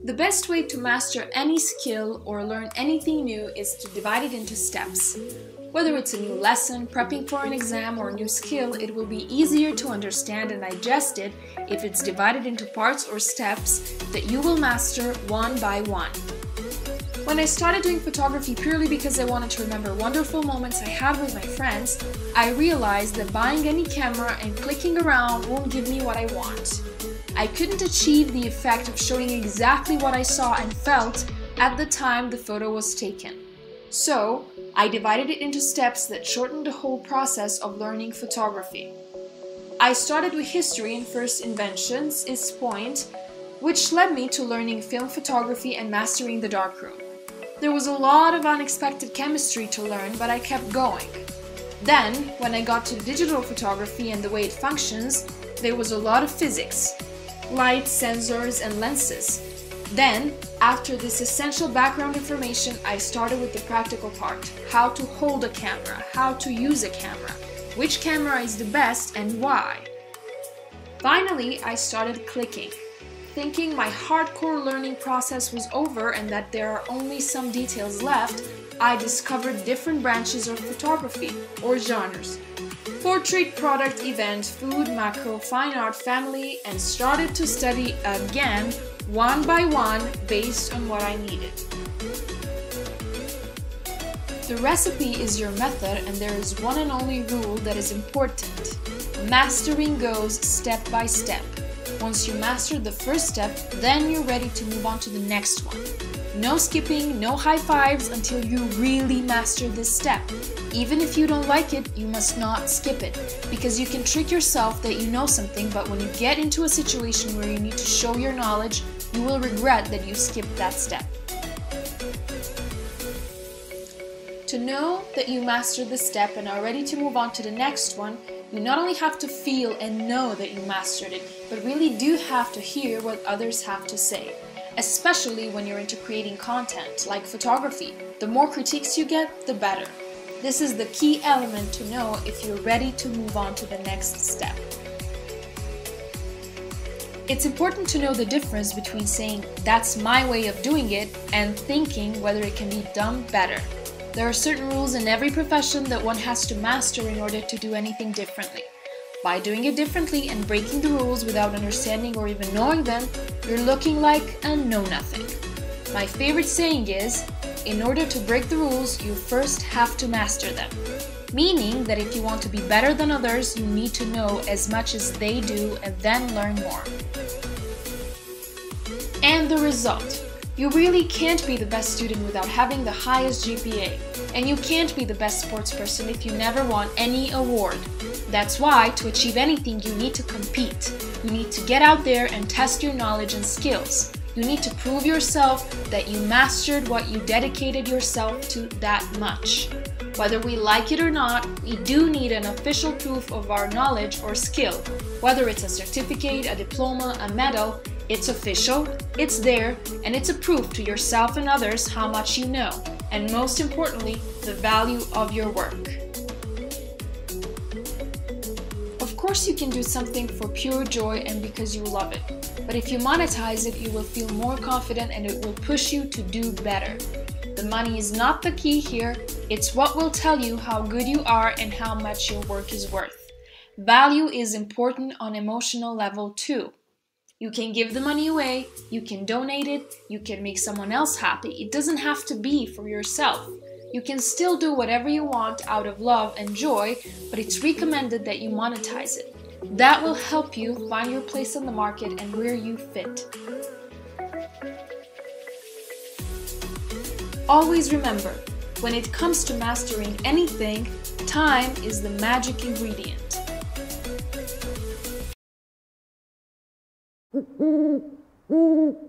The best way to master any skill or learn anything new is to divide it into steps. Whether it's a new lesson, prepping for an exam, or a new skill, it will be easier to understand and digest it if it's divided into parts or steps that you will master one by one. When I started doing photography purely because I wanted to remember wonderful moments I had with my friends, I realized that buying any camera and clicking around won't give me what I want. I couldn't achieve the effect of showing exactly what I saw and felt at the time the photo was taken. So, I divided it into steps that shortened the whole process of learning photography. I started with history and first inventions is point, which led me to learning film photography and mastering the darkroom. There was a lot of unexpected chemistry to learn, but I kept going. Then, when I got to digital photography and the way it functions, there was a lot of physics, light, sensors, and lenses. Then, after this essential background information, I started with the practical part: how to hold a camera, how to use a camera, which camera is the best and why. Finally, I started clicking. Thinking my hardcore learning process was over and that there are only some details left, I discovered different branches of photography or genres: portrait, product, event, food, macro, fine art, family, and started to study again one by one based on what I needed. The recipe is your method, and there is one and only rule that is important. Mastering goes step by step. Once you master the first step, then you're ready to move on to the next one. No skipping, no high fives until you really master this step. Even if you don't like it, you must not skip it, because you can trick yourself that you know something, but when you get into a situation where you need to show your knowledge, you will regret that you skipped that step. To know that you mastered the step and are ready to move on to the next one, you not only have to feel and know that you mastered it, but really do have to hear what others have to say. Especially when you're into creating content, like photography. The more critiques you get, the better. This is the key element to know if you're ready to move on to the next step. It's important to know the difference between saying, "That's my way of doing it," and thinking whether it can be done better. There are certain rules in every profession that one has to master in order to do anything differently. By doing it differently and breaking the rules without understanding or even knowing them, you're looking like a know-nothing. My favorite saying is, in order to break the rules, you first have to master them. Meaning that if you want to be better than others, you need to know as much as they do and then learn more. And the result. You really can't be the best student without having the highest GPA. And you can't be the best sports person if you never won any award. That's why, to achieve anything, you need to compete. You need to get out there and test your knowledge and skills. You need to prove yourself that you mastered what you dedicated yourself to that much. Whether we like it or not, we do need an official proof of our knowledge or skill. Whether it's a certificate, a diploma, a medal, it's official, it's there, and it's a proof to yourself and others how much you know, and most importantly, the value of your work. Of course you can do something for pure joy and because you love it, but if you monetize it, you will feel more confident and it will push you to do better. The money is not the key here, it's what will tell you how good you are and how much your work is worth. Value is important on emotional level too. You can give the money away, you can donate it, you can make someone else happy. It doesn't have to be for yourself. You can still do whatever you want out of love and joy, but it's recommended that you monetize it. That will help you find your place on the market and where you fit. Always remember, when it comes to mastering anything, time is the magic ingredient. Mm-hmm.